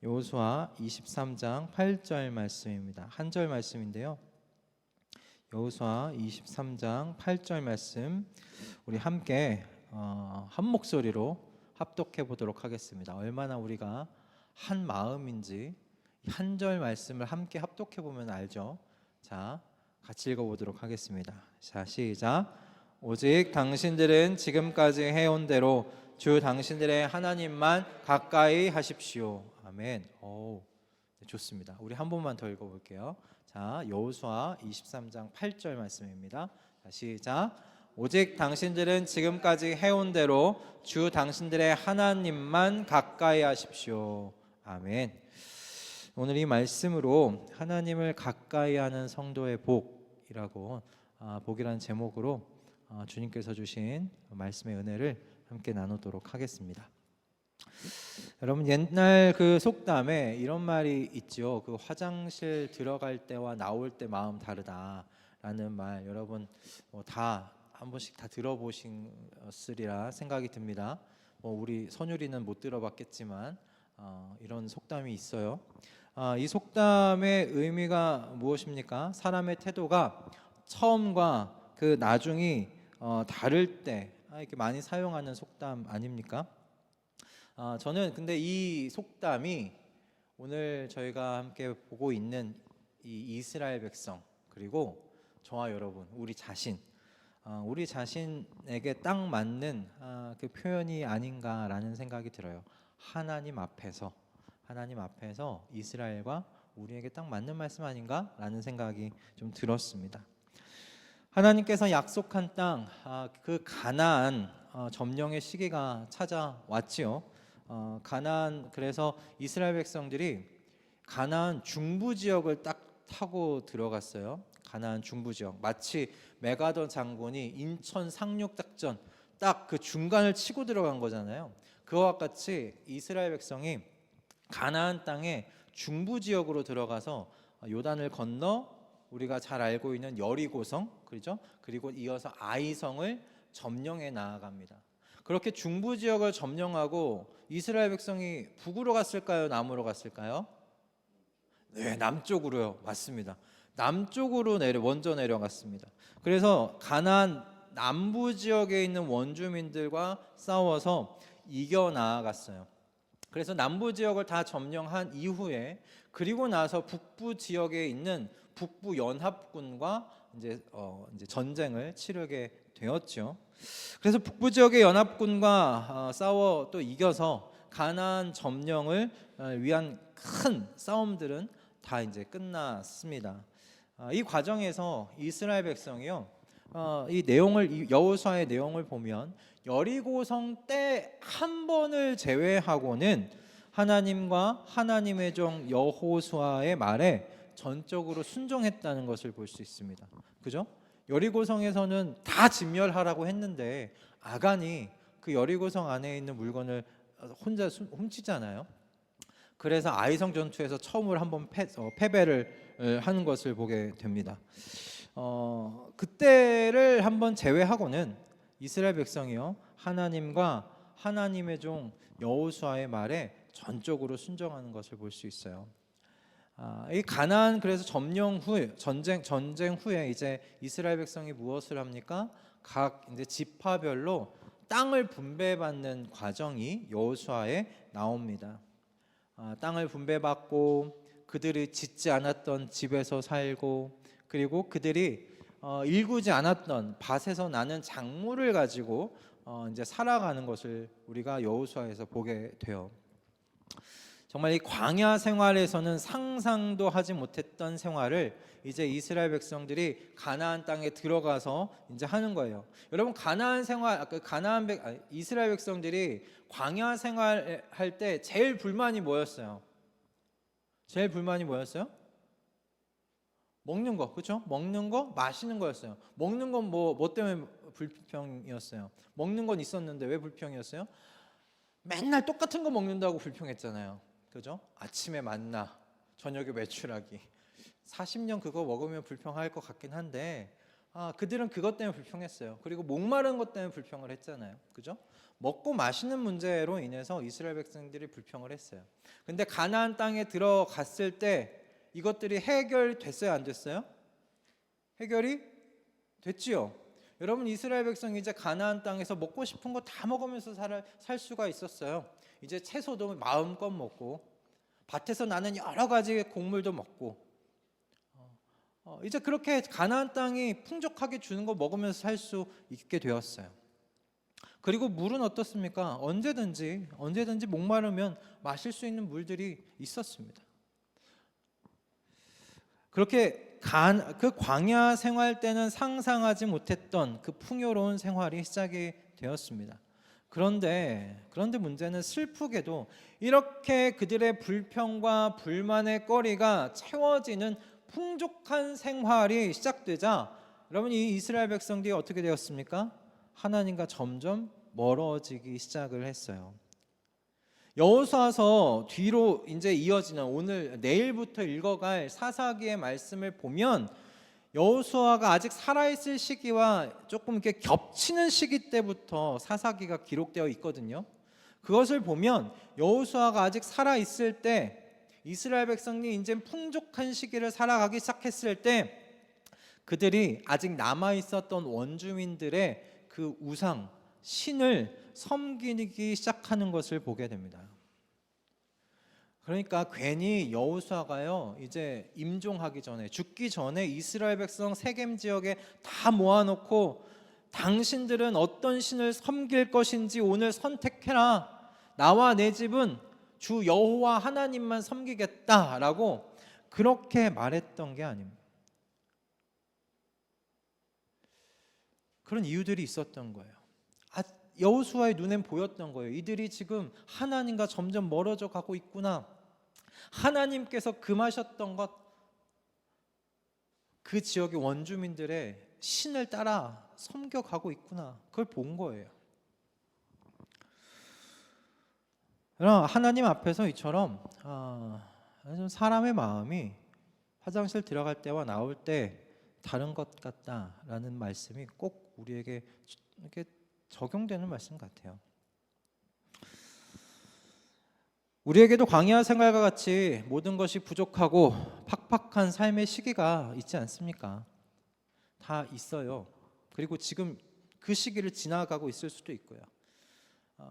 여호수아 23장 8절 말씀입니다. 한 절 말씀인데요. 여호수아 23장 8절 말씀 우리 함께 한 목소리로 합독해 보도록 하겠습니다. 얼마나 우리가 한 마음인지 한 절 말씀을 함께 합독해 보면 알죠. 자, 같이 읽어 보도록 하겠습니다. 자, 시작. 오직 당신들은 지금까지 해온 대로 주 당신들의 하나님만 가까이 하십시오. 아멘. 네, 좋습니다. 우리 한 번만 더 읽어볼게요. 자, 여호수아 23장 8절 말씀입니다. 자, 시작. 오직 당신들은 지금까지 해온 대로 주 당신들의 하나님만 가까이 하십시오. 아멘. 오늘 이 말씀으로 하나님을 가까이 하는 성도의 복이라고 복이라는 제목으로 주님께서 주신 말씀의 은혜를 함께 나누도록 하겠습니다. 여러분, 옛날 그 속담에 이런 말이 있죠. 그 화장실 들어갈 때와 나올 때 마음 다르다라는 말, 여러분 다 한 번씩 다 들어보셨으리라 생각이 듭니다. 우리 선율이는 못 들어봤겠지만 이런 속담이 있어요. 이 속담의 의미가 무엇입니까? 사람의 태도가 처음과 그 나중이 다를 때 이렇게 많이 사용하는 속담 아닙니까? 저는 근데 이 속담이 오늘 저희가 함께 보고 있는 이 이스라엘 백성, 그리고 저와 여러분, 우리 자신에게 딱 맞는 그 표현이 아닌가라는 생각이 들어요. 하나님 앞에서 이스라엘과 우리에게 딱 맞는 말씀 아닌가라는 생각이 좀 들었습니다. 하나님께서 약속한 땅, 그 가나안 점령의 시기가 찾아왔지요. 가나안, 그래서 이스라엘 백성들이 가나안 중부 지역을 딱 타고 들어갔어요. 가나안 중부 지역, 마치 메가더 장군이 인천 상륙 작전 딱 그 중간을 치고 들어간 거잖아요. 그와 같이 이스라엘 백성이 가나안 땅의 중부 지역으로 들어가서 요단을 건너 우리가 잘 알고 있는 여리고성, 그렇죠? 그리고 이어서 아이성을 점령해 나아갑니다. 그렇게 중부 지역을 점령하고 이스라엘 백성이 북으로 갔을까요? 남으로 갔을까요? 네, 남쪽으로요. 맞습니다. 남쪽으로 먼저 내려갔습니다. 그래서 가나안 남부 지역에 있는 원주민들과 싸워서 이겨 나아갔어요. 그래서 남부 지역을 다 점령한 이후에, 그리고 나서 북부 지역에 있는 북부 연합군과 이제 전쟁을 치르게 되었죠. 그래서 북부 지역의 연합군과 싸워 또 이겨서 가나안 점령을 위한 큰 싸움들은 다 이제 끝났습니다. 이 과정에서 이스라엘 백성이요, 이 내용을, 여호수아의 내용을 보면 여리고성 때 한 번을 제외하고는 하나님과 하나님의 종 여호수아의 말에 전적으로 순종했다는 것을 볼 수 있습니다. 그죠? 여리고성에서는 다 진멸하라고 했는데 아간이 그 여리고성 안에 있는 물건을 혼자 훔치잖아요. 그래서 아이성 전투에서 처음으로 한번 패배를 하는 것을 보게 됩니다. 그때를 한번 제외하고는 이스라엘 백성이요, 하나님과 하나님의 종 여호수아의 말에 전적으로 순종하는 것을 볼 수 있어요. 이 가나안, 그래서 점령 후 전쟁 후에 이제 이스라엘 백성이 무엇을 합니까? 각 이제 지파별로 땅을 분배받는 과정이 여호수아에 나옵니다. 땅을 분배받고 그들이 짓지 않았던 집에서 살고, 그리고 그들이 일구지 않았던 밭에서 나는 작물을 가지고 이제 살아가는 것을 우리가 여호수아에서 보게 돼요. 정말 이 광야 생활에서는 상상도 하지 못했던 생활을 이제 이스라엘 백성들이 가나안 땅에 들어가서 이제 하는 거예요. 여러분, 이스라엘 백성들이 광야 생활할 때 제일 불만이 뭐였어요? 먹는 거, 그렇죠? 먹는 거, 마시는 거였어요. 먹는 건 뭐 때문에 불평이었어요? 먹는 건 있었는데 왜 불평이었어요? 맨날 똑같은 거 먹는다고 불평했잖아요. 그죠? 아침에 만나, 저녁에 메추라기. 40년 그거 먹으면 불평할 것 같긴 한데 그들은 그것 때문에 불평했어요. 그리고 목마른 것 때문에 불평을 했잖아요. 그죠? 먹고 마시는 문제로 인해서 이스라엘 백성들이 불평을 했어요. 근데 가나안 땅에 들어갔을 때 이것들이 해결됐어요, 안 됐어요? 해결이 됐지요. 여러분, 이스라엘 백성이 이제 가나안 땅에서 먹고 싶은 거 다 먹으면서 살 수가 있었어요. 이제 채소도 마음껏 먹고 밭에서 나는 여러 가지 곡물도 먹고 이제 그렇게 가나안 땅이 풍족하게 주는 거 먹으면서 살 수 있게 되었어요. 그리고 물은 어떻습니까? 언제든지 목마르면 마실 수 있는 물들이 있었습니다. 그렇게 그 광야 생활 때는 상상하지 못했던 그 풍요로운 생활이 시작이 되었습니다. 그런데 문제는 슬프게도 이렇게 그들의 불평과 불만의 거리가 채워지는 풍족한 생활이 시작되자 여러분, 이 이스라엘 백성들이 어떻게 되었습니까? 하나님과 점점 멀어지기 시작을 했어요. 여호수아서 뒤로 이제 이어지는 내일부터 읽어갈 사사기의 말씀을 보면 여호수아가 아직 살아있을 시기와 조금 이렇게 겹치는 시기 때부터 사사기가 기록되어 있거든요. 그것을 보면 여호수아가 아직 살아있을 때 이스라엘 백성이 이제 풍족한 시기를 살아가기 시작했을 때 그들이 아직 남아있었던 원주민들의 그 우상, 신을 섬기기 시작하는 것을 보게 됩니다. 그러니까 괜히 여호수아가요, 이제 임종하기 전에, 죽기 전에 이스라엘 백성 세겜 지역에 다 모아놓고 당신들은 어떤 신을 섬길 것인지 오늘 선택해라. 나와 내 집은 주 여호와 하나님만 섬기겠다라고 그렇게 말했던 게 아닙니다. 그런 이유들이 있었던 거예요. 여호수아의 눈엔 보였던 거예요. 이들이 지금 하나님과 점점 멀어져 가고 있구나. 하나님께서 금하셨던 것, 그 지역의 원주민들의 신을 따라 섬겨가고 있구나. 그걸 본 거예요. 하나님 앞에서 이처럼 사람의 마음이 화장실 들어갈 때와 나올 때 다른 것 같다라는 말씀이 꼭 우리에게 이렇게 적용되는 말씀 같아요. 우리에게도 광야 생활과 같이 모든 것이 부족하고 팍팍한 삶의 시기가 있지 않습니까? 다 있어요. 그리고 지금 그 시기를 지나가고 있을 수도 있고요.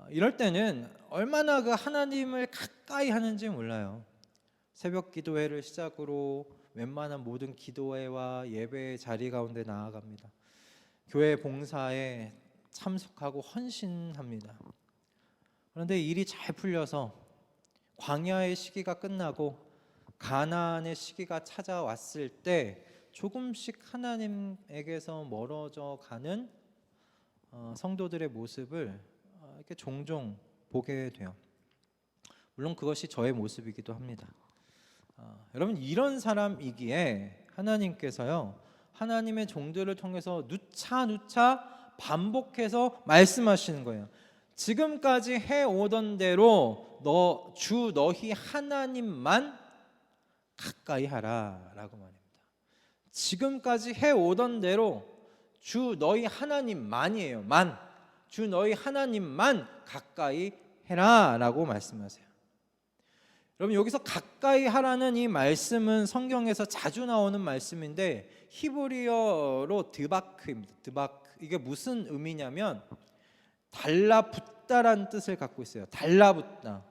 이럴 때는 얼마나 그 하나님을 가까이 하는지 몰라요. 새벽 기도회를 시작으로 웬만한 모든 기도회와 예배의 자리 가운데 나아갑니다. 교회 봉사에 참석하고 헌신합니다. 그런데 일이 잘 풀려서 광야의 시기가 끝나고 가나안의 시기가 찾아왔을 때 조금씩 하나님에게서 멀어져 가는 성도들의 모습을 이렇게 종종 보게 돼요. 물론 그것이 저의 모습이기도 합니다. 여러분, 이런 사람이기에 하나님께서요, 하나님의 종들을 통해서 누차 반복해서 말씀하시는 거예요. 지금까지 해오던 대로 주 너희 하나님만 가까이 하라 라고 말합니다. 지금까지 해오던 대로 주 너희 하나님만이에요. 주 너희 하나님만 가까이 해라 라고 말씀하세요. 여러분, 여기서 가까이 하라는 이 말씀은 성경에서 자주 나오는 말씀인데 히브리어로 드바크입니다. 드바크. 이게 무슨 의미냐면 달라붙다라는 뜻을 갖고 있어요. 달라붙다.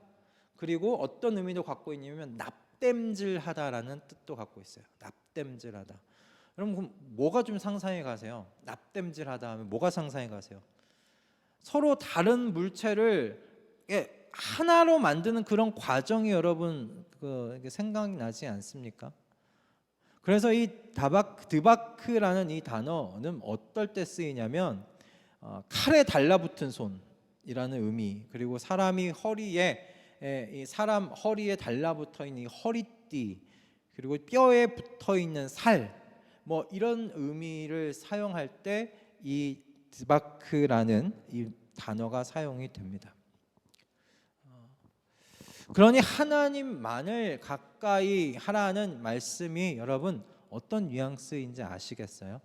그리고 어떤 의미도 갖고 있냐면 납땜질하다라는 뜻도 갖고 있어요. 납땜질하다. 여러분, 그럼 뭐가 좀 상상해 가세요? 납땜질하다 하면 뭐가 상상해 가세요? 서로 다른 물체를 하나로 만드는 그런 과정이 여러분 생각이 나지 않습니까? 그래서 이 드바크라는 이 단어는 어떨 때 쓰이냐면 칼에 달라붙은 손이라는 의미, 그리고 사람이 사람 허리에 달라붙어 있는 이 허리띠, 그리고 뼈에 붙어 있는 살, 뭐 이런 의미를 사용할 때 이 드바크라는 이 단어가 사용이 됩니다. 그러니 하나님만을 가까이 하라는 말씀이 여러분 어떤 뉘앙스인지 아시겠어요?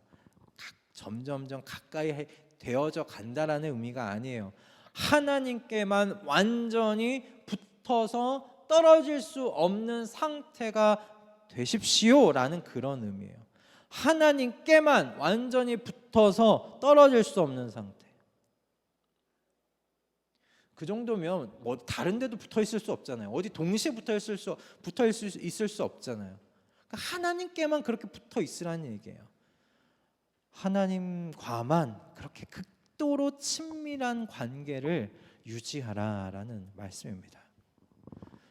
점점점 가까이 되어져 간다라는 의미가 아니에요. 하나님께만 완전히 붙어서 떨어질 수 없는 상태가 되십시오라는 그런 의미예요. 하나님께만 완전히 붙어서 떨어질 수 없는 상태. 그 정도면 뭐 다른 데도 붙어 있을 수 없잖아요. 어디 동시에 붙어 있을 수 없잖아요. 그러니까 하나님께만 그렇게 붙어 있으라는 얘기예요. 하나님과만 그렇게 극도로 친밀한 관계를 유지하라라는 말씀입니다.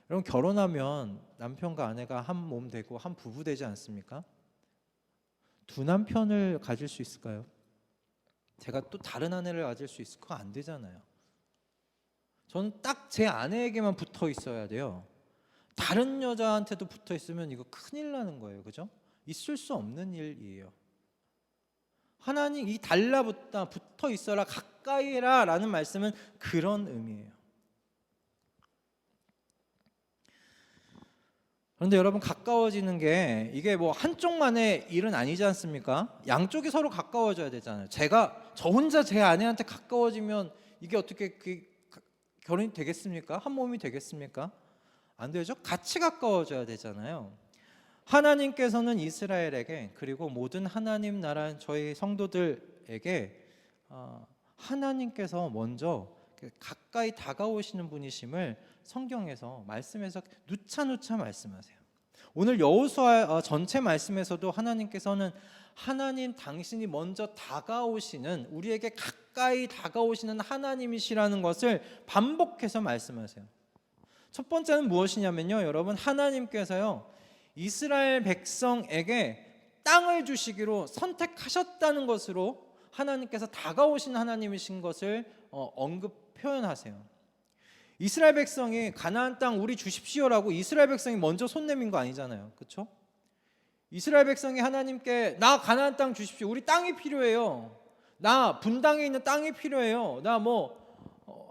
여러분, 결혼하면 남편과 아내가 한 몸 되고 한 부부 되지 않습니까? 두 남편을 가질 수 있을까요? 제가 또 다른 아내를 가질 수 있을까? 안 되잖아요. 저는 딱 제 아내에게만 붙어 있어야 돼요. 다른 여자한테도 붙어 있으면 이거 큰일 나는 거예요. 그죠? 있을 수 없는 일이에요. 하나님 이 달라붙다 붙어 있어라 가까이 해라 라는 말씀은 그런 의미예요. 그런데 여러분, 가까워지는 게 이게 뭐 한쪽만의 일은 아니지 않습니까? 양쪽이 서로 가까워져야 되잖아요. 저 혼자 제 아내한테 가까워지면 이게 어떻게 결혼이 되겠습니까? 한 몸이 되겠습니까? 안 되죠. 같이 가까워져야 되잖아요. 하나님께서는 이스라엘에게, 그리고 모든 하나님 나라 저희 성도들에게 하나님께서 먼저 가까이 다가오시는 분이심을 성경에서 말씀에서 누차누차 말씀하세요. 오늘 여호수아 전체 말씀에서도 하나님께서는 하나님 당신이 먼저 다가오시는, 우리에게 가까이 다가오시는 하나님이시라는 것을 반복해서 말씀하세요. 첫 번째는 무엇이냐면요, 여러분, 하나님께서요 이스라엘 백성에게 땅을 주시기로 선택하셨다는 것으로 하나님께서 다가오신 하나님이신 것을 표현하세요. 이스라엘 백성이 가나안 땅 우리 주십시오라고 이스라엘 백성이 먼저 손 내민 거 아니잖아요. 그렇죠? 이스라엘 백성이 하나님께 나 가나안 땅 주십시오. 우리 땅이 필요해요. 나 분당에 있는 땅이 필요해요. 나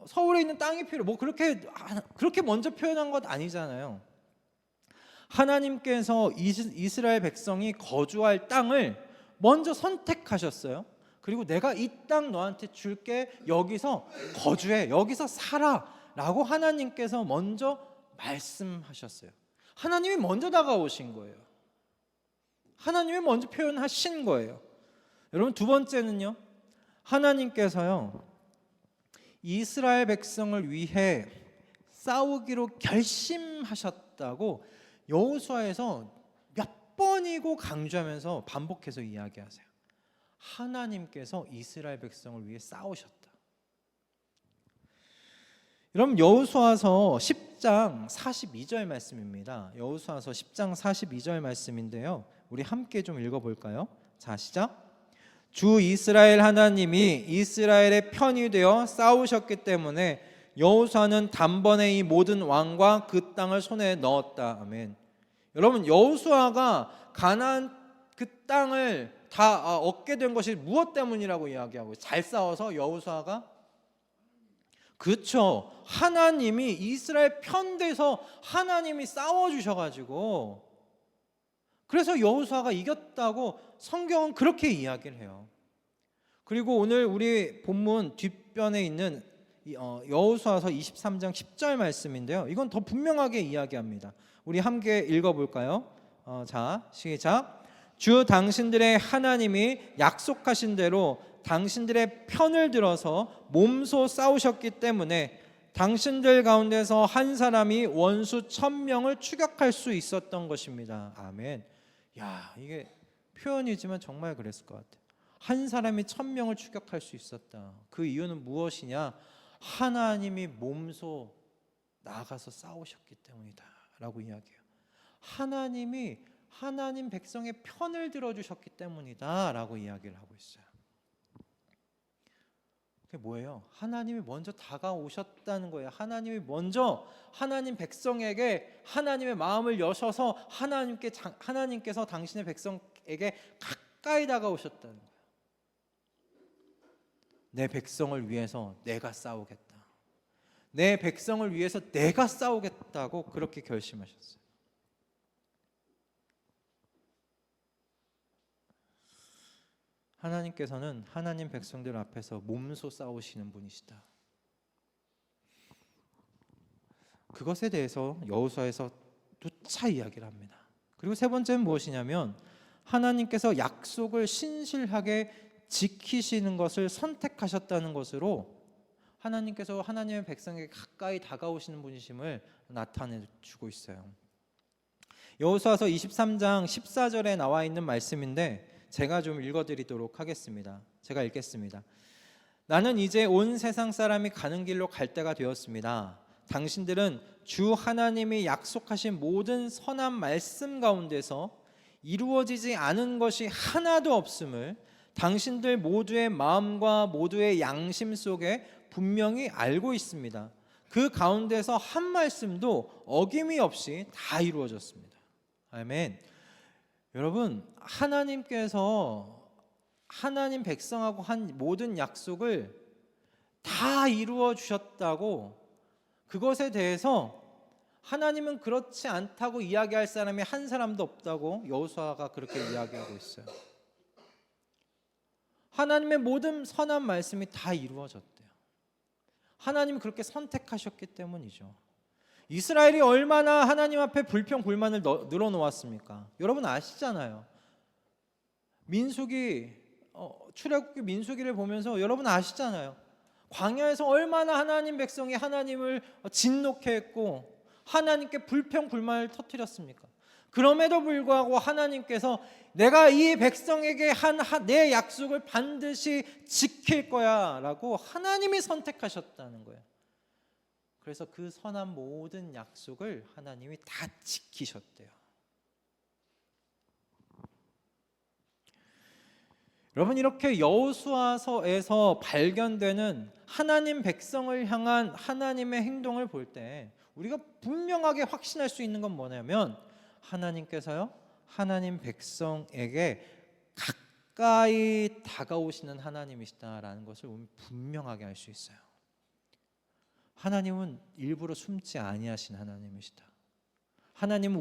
서울에 있는 땅이 필요해. 그렇게 먼저 표현한 것 아니잖아요. 하나님께서 이스라엘 백성이 거주할 땅을 먼저 선택하셨어요. 그리고 내가 이 땅 너한테 줄게. 여기서 거주해. 여기서 살아. 라고 하나님께서 먼저 말씀하셨어요. 하나님이 먼저 다가오신 거예요. 하나님이 먼저 표현하신 거예요. 여러분, 두 번째는요, 하나님께서요 이스라엘 백성을 위해 싸우기로 결심하셨다고 여호수아에서 몇 번이고 강조하면서 반복해서 이야기하세요. 하나님께서 이스라엘 백성을 위해 싸우셨다. 여러분, 여호수아서 10장 42절 말씀입니다. 여호수아서 10장 42절 말씀인데요, 우리 함께 좀 읽어볼까요? 자, 시작. 주 이스라엘 하나님이 이스라엘의 편이 되어 싸우셨기 때문에 여호수아는 단번에 이 모든 왕과 그 땅을 손에 넣었다. 아멘. 여러분, 여호수아가 가나안 그 땅을 다 얻게 된 것이 무엇 때문이라고 이야기하고, 잘 싸워서 여호수아가, 그렇죠, 하나님이 이스라엘 편돼서 하나님이 싸워주셔가지고, 그래서 여호수아가 이겼다고 성경은 그렇게 이야기를 해요. 그리고 오늘 우리 본문 뒷변에 있는 여호수아서 23장 10절 말씀인데요, 이건 더 분명하게 이야기합니다. 우리 함께 읽어볼까요? 자, 시작. 주 당신들의 하나님이 약속하신 대로 당신들의 편을 들어서 몸소 싸우셨기 때문에 당신들 가운데서 한 사람이 원수 1000명을 추격할 수 있었던 것입니다. 아멘. 야, 이게 표현이지만 정말 그랬을 것 같아요. 한 사람이 1000명을 추격할 수 있었다. 그 이유는 무엇이냐? 하나님이 몸소 나가서 싸우셨기 때문이다 라고 이야기해요. 하나님이 하나님 백성의 편을 들어주셨기 때문이다 라고 이야기를 하고 있어요. 그게 뭐예요? 하나님이 먼저 다가오셨다는 거예요. 하나님이 먼저 하나님 백성에게 하나님의 마음을 여셔서 하나님께서 당신의 백성에게 가까이 다가오셨다는 거예요. 내 백성을 위해서 내가 싸우겠다. 내 백성을 위해서 내가 싸우겠다고 그렇게 결심하셨어요. 하나님께서는 하나님 백성들 앞에서 몸소 싸우시는 분이시다. 그것에 대해서 여호수아에서 누차 이야기를 합니다. 그리고 세 번째는 무엇이냐면 하나님께서 약속을 신실하게 지키시는 것을 선택하셨다는 것으로 하나님께서 하나님의 백성에게 가까이 다가오시는 분이심을 나타내주고 있어요. 여호수아서 23장 14절에 나와 있는 말씀인데 제가 좀 읽어드리도록 하겠습니다. 제가 읽겠습니다. 나는 이제 온 세상 사람이 가는 길로 갈 때가 되었습니다. 당신들은 주 하나님이 약속하신 모든 선한 말씀 가운데서 이루어지지 않은 것이 하나도 없음을 당신들 모두의 마음과 모두의 양심 속에 분명히 알고 있습니다. 그 가운데서 한 말씀도 어김이 없이 다 이루어졌습니다. 아멘. 여러분, 하나님께서 하나님 백성하고 한 모든 약속을 다 이루어 주셨다고, 그것에 대해서 하나님은 그렇지 않다고 이야기할 사람이 한 사람도 없다고 여호수아가 그렇게 이야기하고 있어요. 하나님의 모든 선한 말씀이 다 이루어졌대요. 하나님이 그렇게 선택하셨기 때문이죠. 이스라엘이 얼마나 하나님 앞에 불평불만을 늘어놓았습니까? 여러분 아시잖아요. 출애굽기 민수기를 보면서 여러분 아시잖아요. 광야에서 얼마나 하나님 백성이 하나님을 진노케 했고 하나님께 불평불만을 터뜨렸습니까? 그럼에도 불구하고 하나님께서 내가 이 백성에게 한 내 약속을 반드시 지킬 거야 라고 하나님이 선택하셨다는 거예요. 그래서 그 선한 모든 약속을 하나님이 다 지키셨대요. 여러분, 이렇게 여호수아서에서 발견되는 하나님 백성을 향한 하나님의 행동을 볼 때 우리가 분명하게 확신할 수 있는 건 뭐냐면 하나님께서요, 하나님 백성에게 가까이 다가오시는 하나님이시다라는 것을 우리는 분명하게 알 수 있어요. 하나님은 일부러 숨지 아니하신 하나님이시다. 하나님은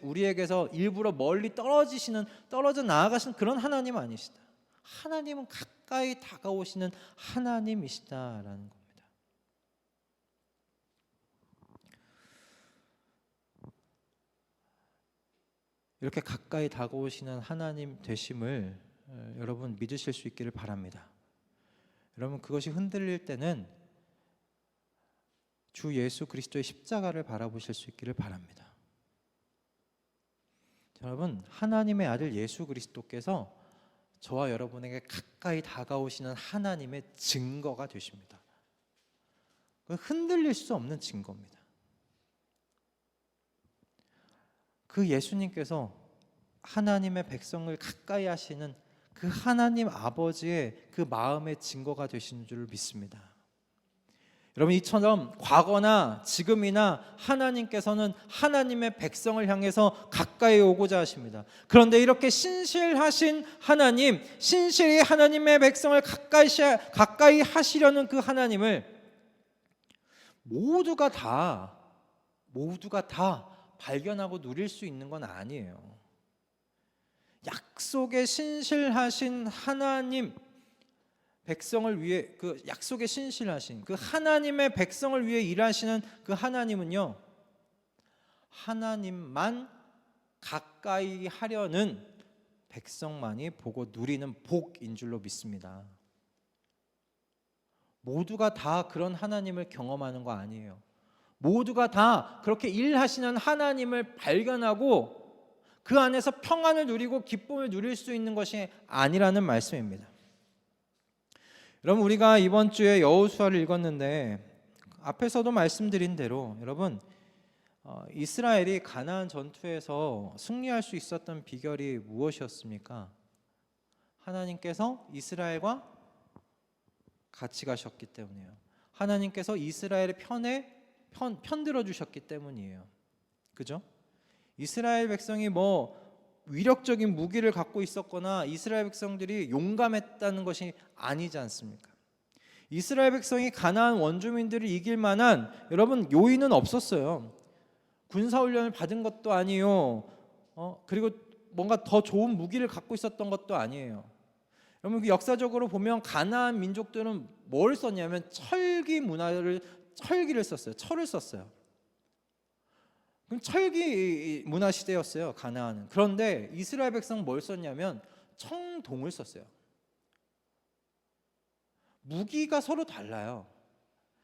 우리에게서 일부러 멀리 떨어져 나아가시는 그런 하나님 아니시다. 하나님은 가까이 다가오시는 하나님이시다라는 겁니다. 이렇게 가까이 다가오시는 하나님 되심을 여러분 믿으실 수 있기를 바랍니다. 여러분, 그것이 흔들릴 때는 주 예수 그리스도의 십자가를 바라보실 수 있기를 바랍니다. 여러분, 하나님의 아들 예수 그리스도께서 저와 여러분에게 가까이 다가오시는 하나님의 증거가 되십니다. 흔들릴 수 없는 증거입니다. 그 예수님께서 하나님의 백성을 가까이 하시는 그 하나님 아버지의 그 마음의 증거가 되신 줄 믿습니다. 여러분, 이처럼 과거나 지금이나 하나님께서는 하나님의 백성을 향해서 가까이 오고자 하십니다. 그런데 이렇게 신실하신 하나님, 신실히 하나님의 백성을 가까이 하시려는 그 하나님을 모두가 다 발견하고 누릴 수 있는 건 아니에요. 약속에 신실하신 하나님 백성을 위해, 그 약속에 신실하신 그 하나님의 백성을 위해 일하시는 그 하나님은요, 하나님만 가까이 하려는 백성만이 보고 누리는 복인 줄로 믿습니다. 모두가 다 그런 하나님을 경험하는 거 아니에요. 모두가 다 그렇게 일하시는 하나님을 발견하고 그 안에서 평안을 누리고 기쁨을 누릴 수 있는 것이 아니라는 말씀입니다. 여러분, 우리가 이번 주에 여호수아를 읽었는데 앞에서도 말씀드린 대로 여러분, 이스라엘이 가나안 전투에서 승리할 수 있었던 비결이 무엇이었습니까? 하나님께서 이스라엘과 같이 가셨기 때문이에요. 하나님께서 이스라엘의 편들어 주셨기 때문이에요. 그죠? 이스라엘 백성이 위력적인 무기를 갖고 있었거나 이스라엘 백성들이 용감했다는 것이 아니지 않습니까? 이스라엘 백성이 가나안 원주민들을 이길 만한 여러분 요인은 없었어요. 군사훈련을 받은 것도 아니요. 그리고 뭔가 더 좋은 무기를 갖고 있었던 것도 아니에요. 여러분 그 역사적으로 보면 가나안 민족들은 뭘 썼냐면 철기를 썼어요. 철을 썼어요. 그럼 철기 문화 시대였어요, 가나안은. 그런데 이스라엘 백성은 뭘 썼냐면 청동을 썼어요. 무기가 서로 달라요.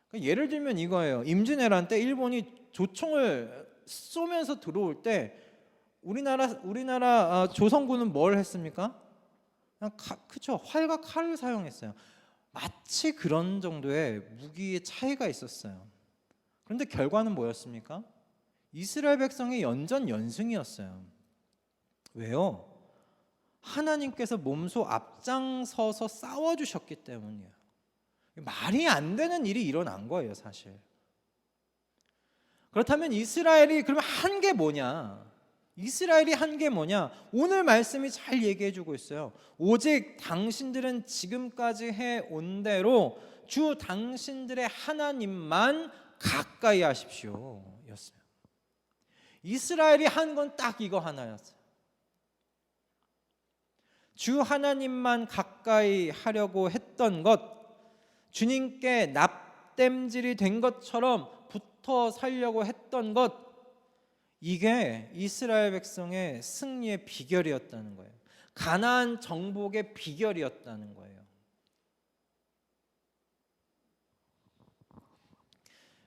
그러니까 예를 들면 이거예요. 임진왜란 때 일본이 조총을 쏘면서 들어올 때 우리나라 조선군은 뭘 했습니까? 그쵸, 활과 칼을 사용했어요. 마치 그런 정도의 무기의 차이가 있었어요. 그런데 결과는 뭐였습니까? 이스라엘 백성의 연전연승이었어요. 왜요? 하나님께서 몸소 앞장서서 싸워주셨기 때문이에요. 말이 안 되는 일이 일어난 거예요, 사실. 그렇다면 이스라엘이 그러면 한 게 뭐냐? 이스라엘이 한 게 뭐냐? 오늘 말씀이 잘 얘기해 주고 있어요. 오직 당신들은 지금까지 해온 대로 주 당신들의 하나님만 가까이 하십시오 였어요. 이스라엘이 한 건 딱 이거 하나였어요. 주 하나님만 가까이 하려고 했던 것, 주님께 납땜질이 된 것처럼 붙어 살려고 했던 것, 이게 이스라엘 백성의 승리의 비결이었다는 거예요. 가나안 정복의 비결이었다는 거예요.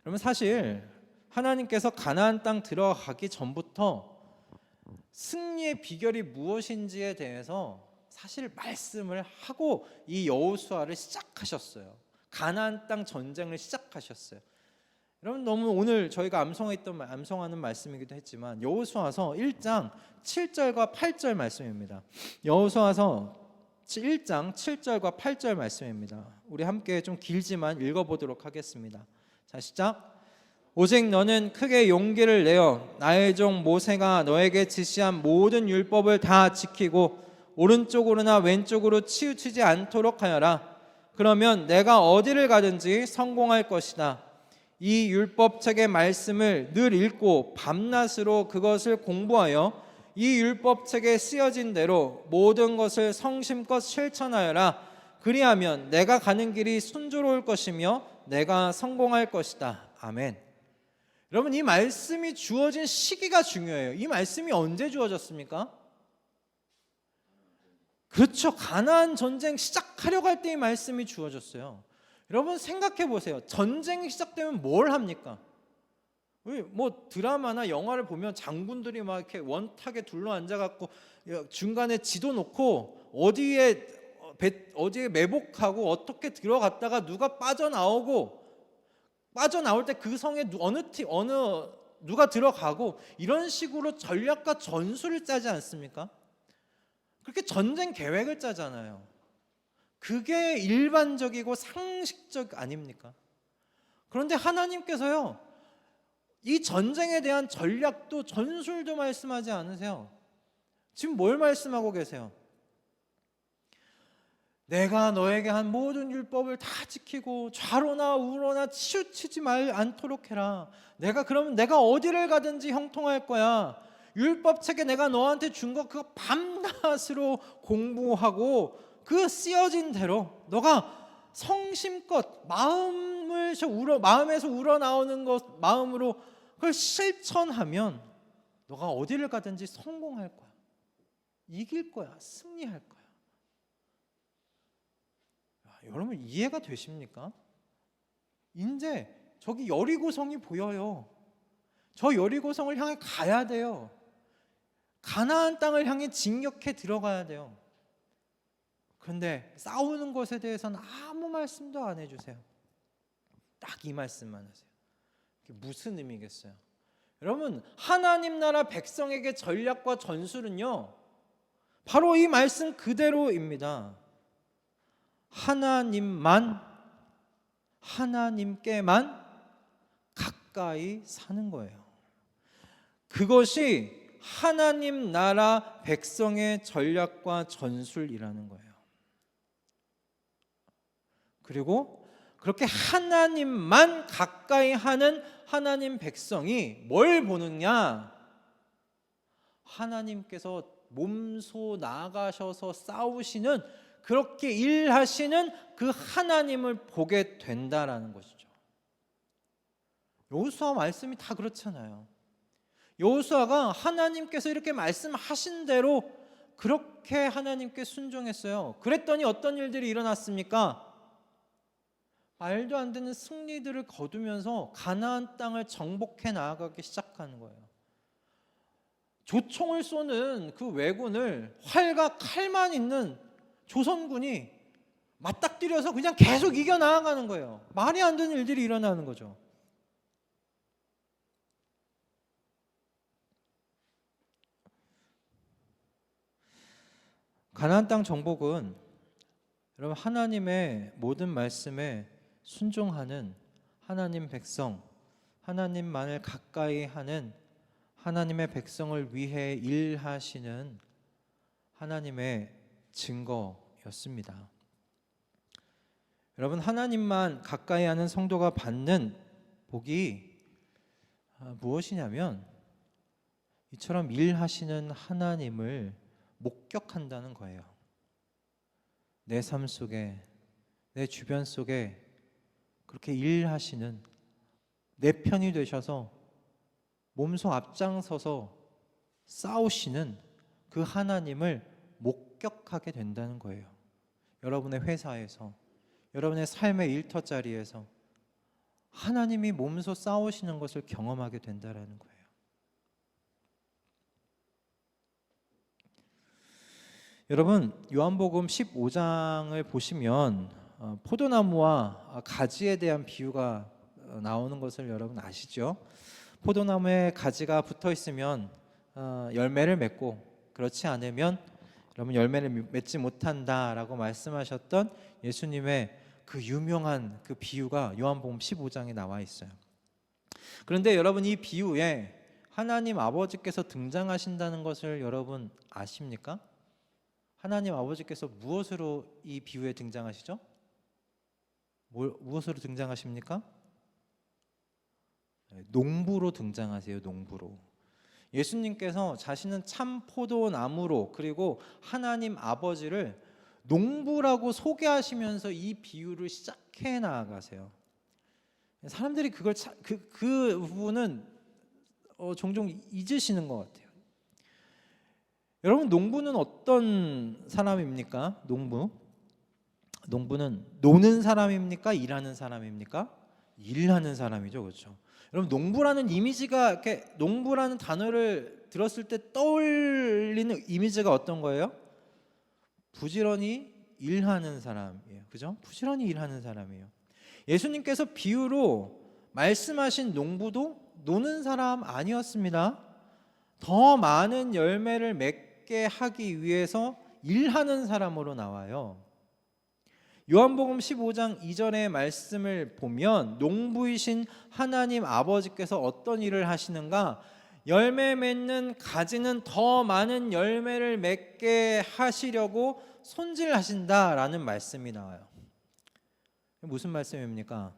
그러면 사실 하나님께서 가나안 땅 들어가기 전부터 승리의 비결이 무엇인지에 대해서 사실 말씀을 하고 이 여호수아를 시작하셨어요. 가나안 땅 전쟁을 시작하셨어요. 여러분 너무 오늘 저희가 암송하는 말씀이기도 했지만 여호수아서 1장 7절과 8절 말씀입니다. 여호수아서 1장 7절과 8절 말씀입니다. 우리 함께 좀 길지만 읽어보도록 하겠습니다. 자, 시작. 오직 너는 크게 용기를 내어 나의 종 모세가 너에게 지시한 모든 율법을 다 지키고 오른쪽으로나 왼쪽으로 치우치지 않도록 하여라. 그러면 내가 어디를 가든지 성공할 것이다. 이 율법책의 말씀을 늘 읽고 밤낮으로 그것을 공부하여 이 율법책에 쓰여진 대로 모든 것을 성심껏 실천하여라. 그리하면 내가 가는 길이 순조로울 것이며 내가 성공할 것이다. 아멘. 여러분 이 말씀이 주어진 시기가 중요해요. 이 말씀이 언제 주어졌습니까? 그렇죠. 가나안 전쟁 시작하려고 할 때 이 말씀이 주어졌어요. 여러분 생각해 보세요. 전쟁이 시작되면 뭘 합니까? 뭐 드라마나 영화를 보면 장군들이 막 이렇게 원탁에 둘러 앉아갖고 중간에 지도 놓고 어디에 매복하고 어떻게 들어갔다가 누가 빠져나오고 빠져나올 때 그 성에 누가 들어가고 이런 식으로 전략과 전술을 짜지 않습니까? 그렇게 전쟁 계획을 짜잖아요. 그게 일반적이고 상식적 아닙니까? 그런데 하나님께서요, 이 전쟁에 대한 전략도 전술도 말씀하지 않으세요. 지금 뭘 말씀하고 계세요? 내가 너에게 한 모든 율법을 다 지키고 좌로나 우로나 치우치지 않도록 해라. 그러면 내가 어디를 가든지 형통할 거야. 율법책에 내가 너한테 준 거 그거 밤낮으로 공부하고 그 쓰여진 대로 너가 성심껏 마음에서 우러나오는 것 마음으로 그걸 실천하면 너가 어디를 가든지 성공할 거야. 이길 거야. 승리할 거야. 여러분 이해가 되십니까? 이제 저기 여리고성이 보여요. 저 여리고성을 향해 가야 돼요. 가나안 땅을 향해 진격해 들어가야 돼요. 그런데 싸우는 것에 대해서는 아무 말씀도 안 해주세요. 딱 이 말씀만 하세요. 그게 무슨 의미겠어요? 여러분 하나님 나라 백성에게 전략과 전술은요 바로 이 말씀 그대로입니다. 하나님께만 가까이 사는 거예요. 그것이 하나님 나라 백성의 전략과 전술이라는 거예요. 그리고 그렇게 하나님만 가까이 하는 하나님 백성이 뭘 보느냐? 하나님께서 몸소 나가셔서 싸우시는 그렇게 일하시는 그 하나님을 보게 된다라는 것이죠. 여호수아 말씀이 다 그렇잖아요. 여호수아가 하나님께서 이렇게 말씀하신 대로 그렇게 하나님께 순종했어요. 그랬더니 어떤 일들이 일어났습니까? 말도 안 되는 승리들을 거두면서 가나안 땅을 정복해 나아가기 시작하는 거예요. 조총을 쏘는 그 왜군을 활과 칼만 있는 조선군이 맞닥뜨려서 그냥 계속 이겨 나아가는 거예요. 말이 안 되는 일들이 일어나는 거죠. 가나안 땅 정복은 여러분 하나님의 모든 말씀에 순종하는 하나님 백성, 하나님만을 가까이 하는 하나님의 백성을 위해 일하시는 하나님의 증거였습니다. 여러분 하나님만 가까이 하는 성도가 받는 복이 무엇이냐면 이처럼 일하시는 하나님을 목격한다는 거예요. 내 삶 속에, 내 주변 속에 그렇게 일하시는, 내 편이 되셔서 몸소 앞장서서 싸우시는 그 하나님을 목격하게 된다는 거예요. 여러분의 회사에서, 여러분의 삶의 일터자리에서 하나님이 몸소 싸우시는 것을 경험하게 된다는 거예요. 여러분 요한복음 15장을 보시면 포도나무와 가지에 대한 비유가 나오는 것을 여러분 아시죠? 포도나무에 가지가 붙어 있으면 열매를 맺고 그렇지 않으면 여러분 열매를 맺지 못한다라고 말씀하셨던 예수님의 그 유명한 그 비유가 요한복음 15장에 나와 있어요. 그런데 여러분 이 비유에 하나님 아버지께서 등장하신다는 것을 여러분 아십니까? 하나님 아버지께서 무엇으로 이 비유에 등장하시죠? 무엇으로 등장하십니까? 농부로 등장하세요. 농부로. 예수님께서 자신은 참 포도나무로 그리고 하나님 아버지를 농부라고 소개하시면서 이 비유를 시작해 나아가세요. 사람들이 그 부분은 종종 잊으시는 것 같아요. 여러분 농부는 어떤 사람입니까? 농부는 노는 사람입니까? 일하는 사람입니까? 일하는 사람이죠, 그렇죠? 여러분 농부라는 이미지가 이렇게 농부라는 단어를 들었을 때 떠올리는 이미지가 어떤 거예요? 부지런히 일하는 사람이에요, 그죠? 부지런히 일하는 사람이에요. 예수님께서 비유로 말씀하신 농부도 노는 사람 아니었습니다. 더 많은 열매를 맺게 하기 위해서 일하는 사람으로 나와요. 요한복음 15장 이전의 말씀을 보면 농부이신 하나님 아버지께서 어떤 일을 하시는가? 열매 맺는 가지는 더 많은 열매를 맺게 하시려고 손질하신다라는 말씀이 나와요. 무슨 말씀입니까?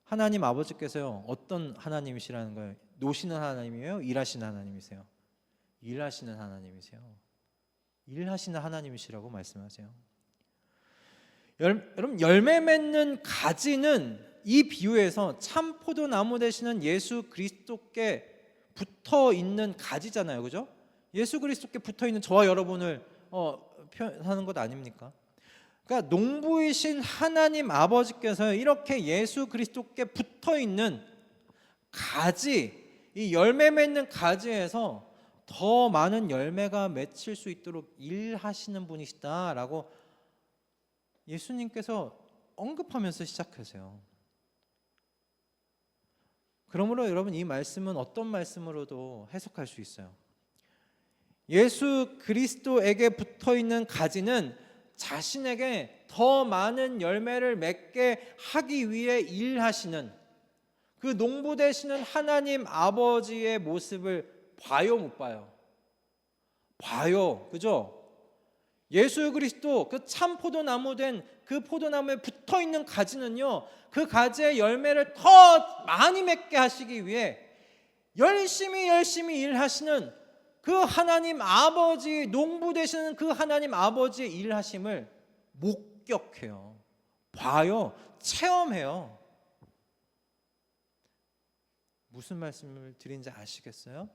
하나님 아버지께서요 어떤 하나님이시라는 거예요? 노시는 하나님이에요? 일하시는 하나님이세요? 일하시는 하나님이세요. 일하시는 하나님이시라고 말씀하세요. 여러분 열매 맺는 가지는 이 비유에서 참 포도나무 되시는 예수 그리스도께 붙어 있는 가지잖아요, 그죠? 예수 그리스도께 붙어 있는 저와 여러분을 표현하는 것 아닙니까? 그러니까 농부이신 하나님 아버지께서 이렇게 예수 그리스도께 붙어 있는 가지, 이 열매 맺는 가지에서 더 많은 열매가 맺힐 수 있도록 일하시는 분이시다라고 예수님께서 언급하면서 시작하세요. 그러므로 여러분 이 말씀은 어떤 말씀으로도 해석할 수 있어요. 예수 그리스도에게 붙어 있는 가지는 자신에게 더 많은 열매를 맺게 하기 위해 일하시는 그 농부 되시는 하나님 아버지의 모습을 봐요, 못 봐요? 봐요, 그죠? 예수 그리스도 그 참 포도나무 된 그 포도나무에 붙어 있는 가지는요, 그 가지의 열매를 더 많이 맺게 하시기 위해 열심히 일하시는 그 하나님 아버지, 농부 되시는 그 하나님 아버지의 일하심을 목격해요. 봐요. 체험해요. 무슨 말씀을 드린지 아시겠어요?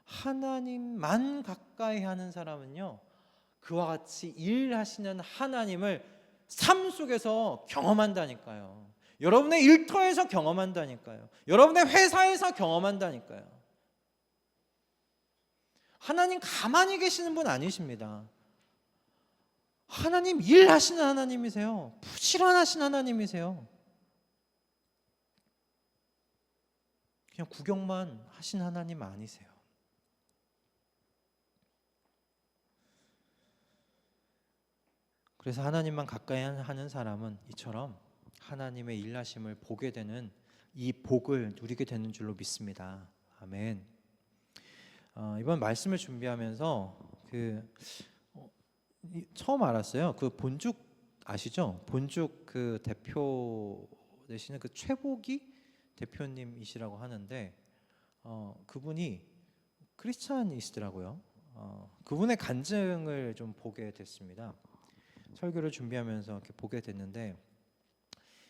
하나님만 가까이 하는 사람은요, 그와 같이 일하시는 하나님을 삶 속에서 경험한다니까요. 여러분의 일터에서 경험한다니까요. 여러분의 회사에서 경험한다니까요. 하나님 가만히 계시는 분 아니십니다. 하나님 일하시는 하나님이세요. 부지런하신 하나님이세요. 그냥 구경만 하신 하나님 아니세요. 그래서 하나님만 가까이 하는 사람은 이처럼 하나님의 일하심을 보게 되는 이 복을 누리게 되는 줄로 믿습니다. 아멘. 이번 말씀을 준비하면서 처음 알았어요. 그 본죽 아시죠? 본죽 그 대표 되시는 그 최보기 대표님이시라고 하는데 그분이 크리스찬이시더라고요. 그분의 간증을 좀 보게 됐습니다. 설교를 준비하면서 이렇게 보게 됐는데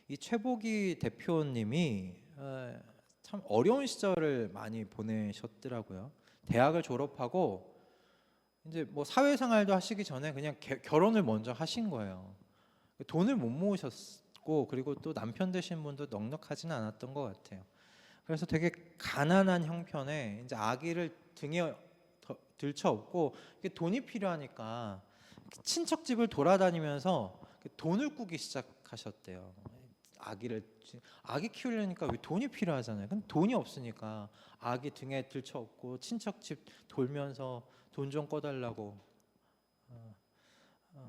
이 최보기 대표님이 참 어려운 시절을 많이 보내셨더라고요. 대학을 졸업하고 이제 뭐 사회생활도 하시기 전에 그냥 결혼을 먼저 하신 거예요. 돈을 못 모으셨고 그리고 또 남편 되신 분도 넉넉하지는 않았던 것 같아요. 그래서 되게 가난한 형편에 이제 아기를 등에 들쳐업고 돈이 필요하니까 친척 집을 돌아다니면서 돈을 꾸기 시작하셨대요. 아기 키우려니까 왜 돈이 필요하잖아요. 근데 돈이 없으니까 아기 등에 들쳐업고 친척 집 돌면서 돈 좀 꺼달라고.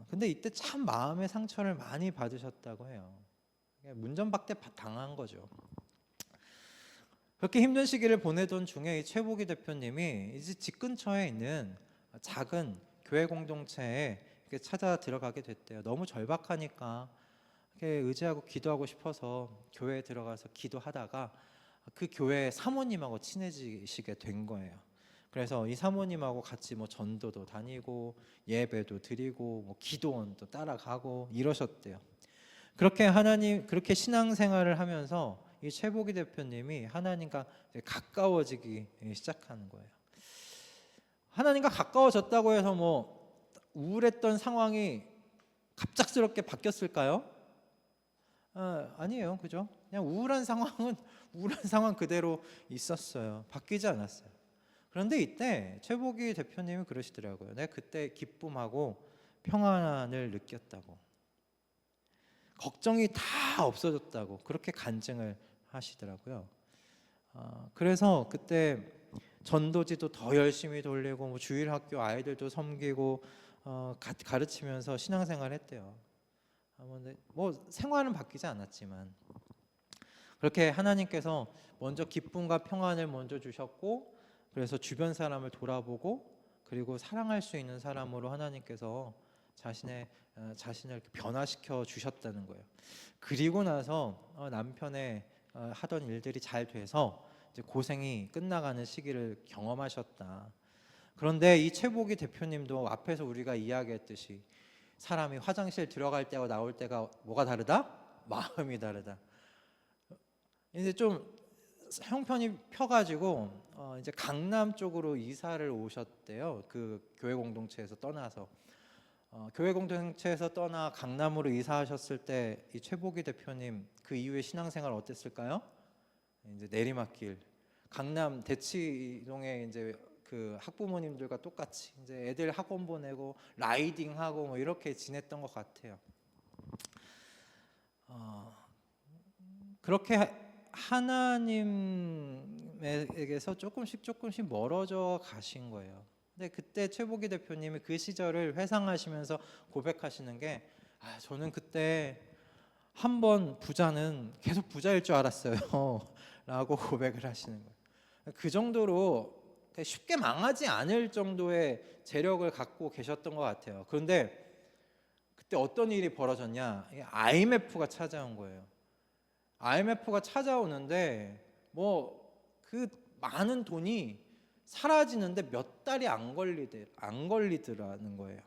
근데 이때 참 마음의 상처를 많이 받으셨다고 해요. 문전박대 당한 거죠. 그렇게 힘든 시기를 보내던 중에 이 최보기 대표님이 이제 집 근처에 있는 작은 교회 공동체에 찾아 들어가게 됐대요. 너무 절박하니까 의지하고 기도하고 싶어서 교회에 들어가서 기도하다가 그 교회 사모님하고 친해지시게 된 거예요. 그래서 이 사모님하고 같이 뭐 전도도 다니고 예배도 드리고 뭐 기도원도 따라가고 이러셨대요. 그렇게 신앙생활을 하면서 이 최보기 대표님이 하나님과 가까워지기 시작하는 거예요. 하나님과 가까워졌다고 해서 뭐 우울했던 상황이 갑작스럽게 바뀌었을까요? 아니에요, 그죠? 그냥 우울한 상황은 우울한 상황 그대로 있었어요. 바뀌지 않았어요. 그런데 이때 최보기 대표님이 그러시더라고요. 내가 그때 기쁨하고 평안을 느꼈다고, 걱정이 다 없어졌다고 그렇게 간증을 하시더라고요. 그래서 그때 전도지도 더 열심히 돌리고 뭐 주일학교 아이들도 섬기고 가르치면서 신앙생활했대요. 뭐 생활은 바뀌지 않았지만 그렇게 하나님께서 먼저 기쁨과 평안을 먼저 주셨고, 그래서 주변 사람을 돌아보고 그리고 사랑할 수 있는 사람으로 하나님께서 자신을 이렇게 변화시켜 주셨다는 거예요. 그리고 나서 남편의 하던 일들이 잘 돼서 이제 고생이 끝나가는 시기를 경험하셨다. 그런데 이 최보기 대표님도 앞에서 우리가 이야기했듯이 사람이 화장실 들어갈 때와 나올 때가 뭐가 다르다? 마음이 다르다. 이제 좀 형편이 펴가지고 이제 강남 쪽으로 이사를 오셨대요. 그 교회 공동체에서 떠나서 교회 공동체에서 떠나 강남으로 이사하셨을 때 이 최보기 대표님 그 이후에 신앙생활 어땠을까요? 이제 내리막길 강남 대치동에 이제 그 학부모님들과 똑같이 이제 애들 학원 보내고 라이딩하고 뭐 이렇게 지냈던 것 같아요. 그렇게 하나님에게서 조금씩 멀어져 가신 거예요. 근데 그때 최보기 대표님이 그 시절을 회상하시면서 고백하시는 게 저는 그때 한 번 부자는 계속 부자일 줄 알았어요 라고 고백을 하시는 거예요. 그 정도로 쉽게 망하지 않을 정도의 재력을 갖고 계셨던 것 같아요. 그런데 그때 어떤 일이 벌어졌냐, IMF가 찾아온 거예요. IMF가 찾아오는데 뭐 그 많은 돈이 사라지는데 몇 달이 안 걸리더라는 거예요.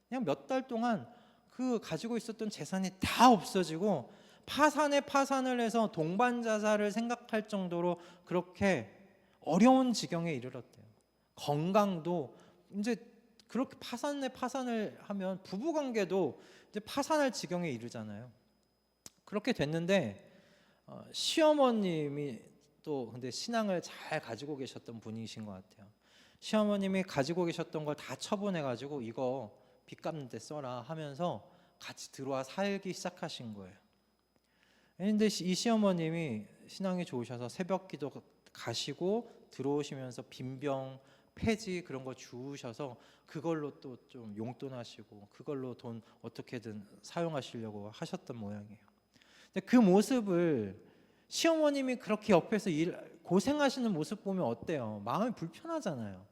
그냥 몇 달 동안 그 가지고 있었던 재산이 다 없어지고 파산에 파산을 해서 동반 자살을 생각할 정도로 그렇게 어려운 지경에 이르렀대요. 건강도 이제 그렇게 파산에 파산을 하면 부부 관계도 이제 파산할 지경에 이르잖아요. 그렇게 됐는데 시어머님이 또 근데 신앙을 잘 가지고 계셨던 분이신 것 같아요. 시어머님이 가지고 계셨던 걸 다 처분해 가지고 이거 빚 갚는 데 써라 하면서 같이 들어와 살기 시작하신 거예요. 그런데 이 시어머님이 신앙이 좋으셔서 새벽 기도 가시고 들어오시면서 빈병 폐지 그런 거 주우셔서 그걸로 또 좀 용돈하시고 그걸로 돈 어떻게든 사용하시려고 하셨던 모양이에요. 근데 그 모습을 시어머님이 그렇게 옆에서 고생하시는 모습 보면 어때요? 마음이 불편하잖아요.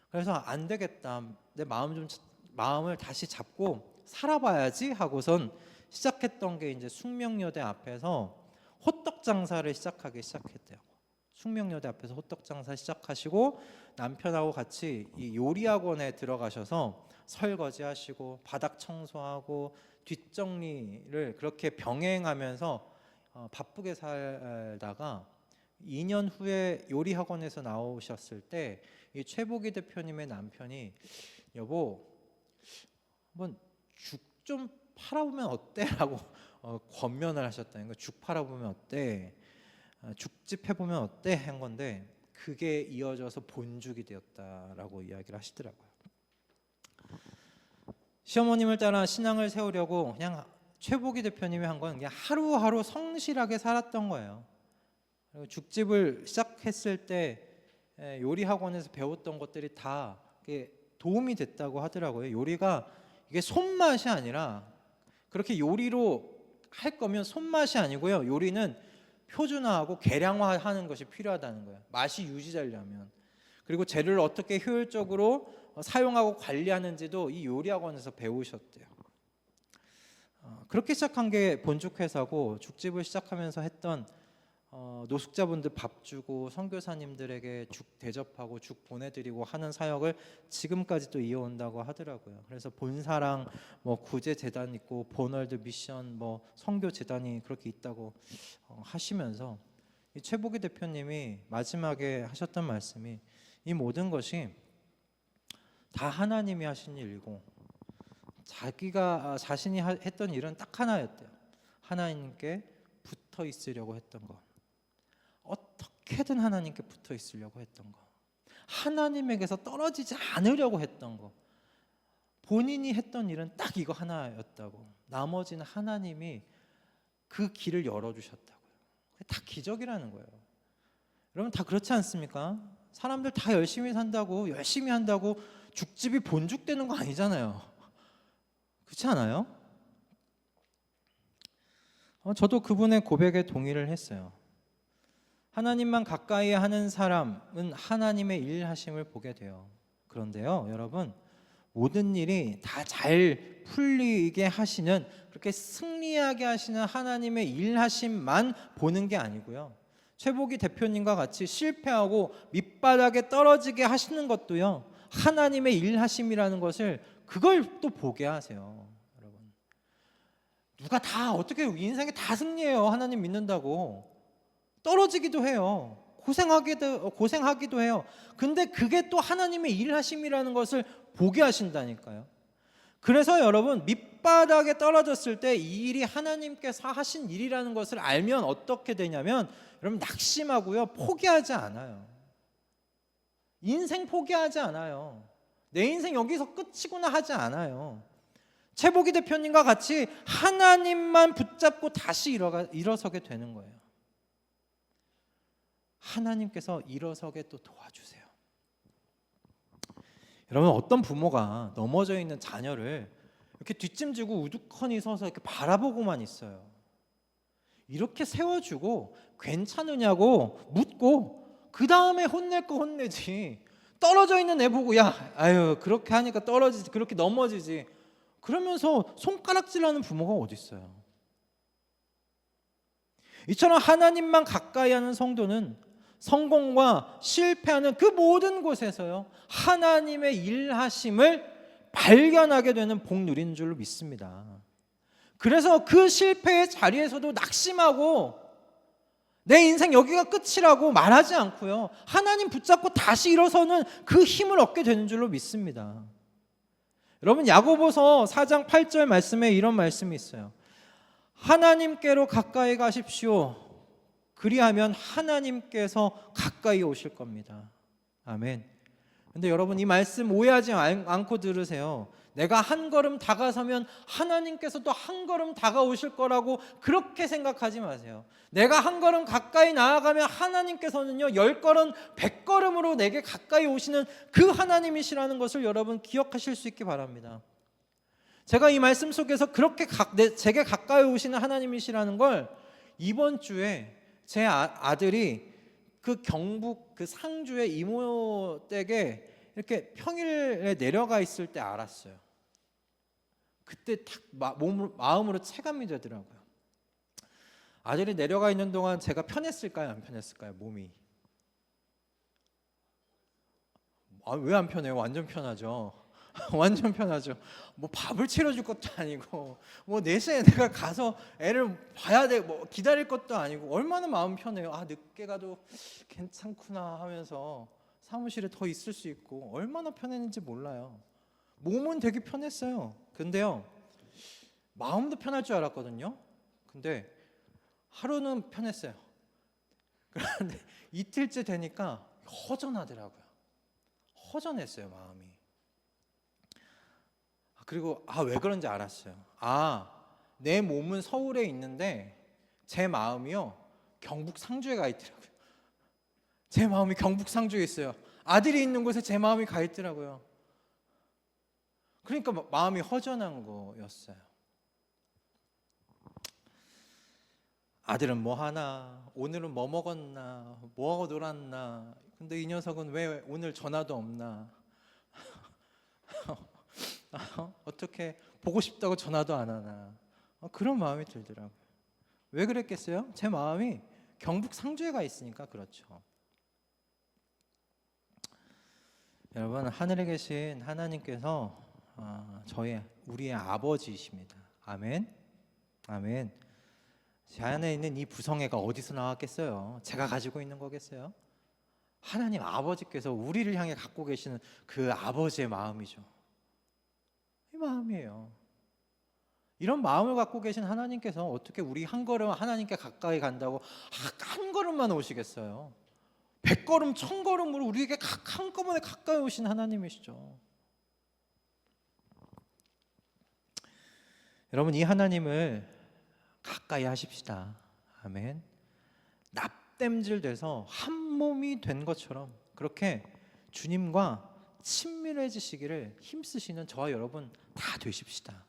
그래서 안 되겠다. 내 마음을 다시 잡고 살아봐야지 하고선 시작했던 게 이제 숙명여대 앞에서 호떡 장사를 시작했대요. 숙명여대 앞에서 호떡 장사 시작하시고 남편하고 같이 이 요리 학원에 들어가셔서 설거지 하시고 바닥 청소하고 뒷정리를 그렇게 병행하면서 바쁘게 살다가 2년 후에 요리 학원에서 나오셨을 때 이 최복희 대표님의 남편이 여보 한번 죽 좀 팔아보면 어때? 라고 권면을 하셨다는 거예요. 죽 팔아보면 어때? 죽집 해보면 어때? 한 건데 그게 이어져서 본죽이 되었다라고 이야기를 하시더라고요. 시어머님을 따라 신앙을 세우려고 그냥 최복희 대표님이 한 건 그냥 하루하루 성실하게 살았던 거예요. 그리고 죽집을 시작했을 때 요리 학원에서 배웠던 것들이 다 도움이 됐다고 하더라고요. 요리가 이게 손맛이 아니라 그렇게 요리로 할 거면 손맛이 아니고요. 요리는 표준화하고 계량화하는 것이 필요하다는 거예요. 맛이 유지되려면. 그리고 재료를 어떻게 효율적으로 사용하고 관리하는지도 이 요리학원에서 배우셨대요. 그렇게 시작한 게 본죽회사고 죽집을 시작하면서 했던 노숙자분들 밥 주고 선교사님들에게 죽 대접하고 죽 보내드리고 하는 사역을 지금까지 또 이어온다고 하더라고요. 그래서 본사랑 뭐 구제 재단 있고 본월드 미션 뭐 선교 재단이 그렇게 있다고 하시면서 이 최복희 대표님이 마지막에 하셨던 말씀이 이 모든 것이 다 하나님이 하신 일이고 자신이 했던 일은 딱 하나였대요. 하나님께 붙어 있으려고 했던 것. 어떻게든 하나님께 붙어 있으려고 했던 거, 하나님에게서 떨어지지 않으려고 했던 거, 본인이 했던 일은 딱 이거 하나였다고. 나머지는 하나님이 그 길을 열어주셨다고요. 다 기적이라는 거예요. 여러분 다 그렇지 않습니까? 사람들 다 열심히 산다고 열심히 한다고 죽집이 본죽되는 거 아니잖아요. 그렇지 않아요? 저도 그분의 고백에 동의를 했어요. 하나님만 가까이 하는 사람은 하나님의 일하심을 보게 돼요. 그런데요, 여러분, 모든 일이 다 잘 풀리게 하시는, 그렇게 승리하게 하시는 하나님의 일하심만 보는 게 아니고요. 최복희 대표님과 같이 실패하고 밑바닥에 떨어지게 하시는 것도요, 하나님의 일하심이라는 것을 그걸 또 보게 하세요. 여러분, 누가 다 어떻게 인생에 다 승리해요? 하나님 믿는다고. 떨어지기도 해요. 고생하기도 해요. 근데 그게 또 하나님의 일하심이라는 것을 보게 하신다니까요. 그래서 여러분 밑바닥에 떨어졌을 때 이 일이 하나님께서 하신 일이라는 것을 알면 어떻게 되냐면 여러분 낙심하고요, 포기하지 않아요. 인생 포기하지 않아요. 내 인생 여기서 끝이구나 하지 않아요. 최복희 대표님과 같이 하나님만 붙잡고 다시 일어서게 되는 거예요. 하나님께서 일어서게 또 도와주세요. 여러분 어떤 부모가 넘어져 있는 자녀를 이렇게 뒷짐지고 우두커니 서서 이렇게 바라보고만 있어요. 이렇게 세워주고 괜찮으냐고 묻고 그 다음에 혼낼 거 혼내지. 떨어져 있는 애 보고 야, 아유 그렇게 하니까 떨어지지, 그렇게 넘어지지. 그러면서 손가락질하는 부모가 어디 있어요? 이처럼 하나님만 가까이 하는 성도는 성공과 실패하는 그 모든 곳에서요 하나님의 일하심을 발견하게 되는 복 누리는 줄로 믿습니다. 그래서 그 실패의 자리에서도 낙심하고 내 인생 여기가 끝이라고 말하지 않고요, 하나님 붙잡고 다시 일어서는 그 힘을 얻게 되는 줄로 믿습니다. 여러분, 야고보서 4장 8절 말씀에 이런 말씀이 있어요. 하나님께로 가까이 가십시오. 그리하면 하나님께서 가까이 오실 겁니다. 아멘. 근데 여러분, 이 말씀 오해하지 않고 들으세요. 내가 한 걸음 다가서면 하나님께서도 한 걸음 다가오실 거라고 그렇게 생각하지 마세요. 내가 한 걸음 가까이 나아가면 하나님께서는요 10걸음 100걸음으로 내게 가까이 오시는 그 하나님이시라는 것을 여러분 기억하실 수 있기 바랍니다. 제가 이 말씀 속에서 그렇게 제게 가까이 오시는 하나님이시라는 걸 이번 주에 제 아들이 그 경북 그 상주의 이모 댁에 이렇게 평일에 내려가 있을 때 알았어요. 그때 탁 마음으로 체감이 되더라고요. 아들이 내려가 있는 동안 제가 편했을까요, 안 편했을까요, 몸이? 왜 안 편해요? 완전 편하죠. 완전 편하죠. 뭐 밥을 차려줄 것도 아니고, 뭐 4시에 내가 가서 애를 봐야 돼, 뭐 기다릴 것도 아니고, 얼마나 마음 편해요. 늦게 가도 괜찮구나 하면서 사무실에 더 있을 수 있고, 얼마나 편했는지 몰라요. 몸은 되게 편했어요. 근데요, 마음도 편할 줄 알았거든요. 근데 하루는 편했어요. 그런데 이틀째 되니까 허전하더라고요. 허전했어요, 마음이. 그리고 왜 그런지 알았어요. 내 몸은 서울에 있는데 제 마음이요 경북 상주에 가 있더라고요. 제 마음이 경북 상주에 있어요. 아들이 있는 곳에 제 마음이 가 있더라고요. 그러니까 마음이 허전한 거였어요. 아들은 뭐 하나, 오늘은 뭐 먹었나, 뭐 하고 놀았나, 근데 이 녀석은 왜 오늘 전화도 없나, 어떻게 보고 싶다고 전화도 안 하나, 그런 마음이 들더라고요. 왜 그랬겠어요? 제 마음이 경북 상주에 가 있으니까 그렇죠. 여러분, 하늘에 계신 하나님께서 우리의 아버지이십니다. 아멘. 아멘. 제 안에 있는 이 부성애가 어디서 나왔겠어요? 제가 가지고 있는 거겠어요? 하나님 아버지께서 우리를 향해 갖고 계시는 그 아버지의 마음이죠. 이 마음이에요. 이런 마음을 갖고 계신 하나님께서 어떻게 우리 한 걸음 하나님께 가까이 간다고 한 걸음만 오시겠어요? 100걸음, 1000걸음으로 우리에게 한꺼번에 가까이 오신 하나님이시죠. 여러분, 이 하나님을 가까이 하십시다. 아멘. 납땜질 돼서 한 몸이 된 것처럼 그렇게 주님과 친밀해지시기를 힘쓰시는 저와 여러분 다 되십시다.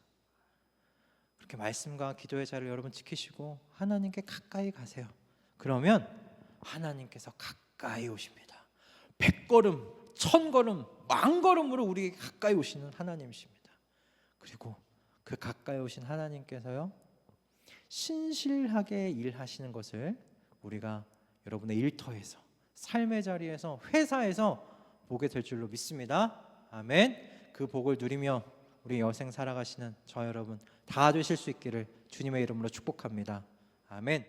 그렇게 말씀과 기도의 자리를 여러분 지키시고 하나님께 가까이 가세요. 그러면 하나님께서 가까이 오십니다. 100걸음, 1000걸음, 10,000걸음으로 우리에게 가까이 오시는 하나님이십니다. 그리고 그 가까이 오신 하나님께서요 신실하게 일하시는 것을 우리가 여러분의 일터에서, 삶의 자리에서, 회사에서 보게 될 줄로 믿습니다. 아멘. 그 복을 누리며 우리 여생 살아가시는 저 여러분 다 되실 수 있기를 주님의 이름으로 축복합니다. 아멘.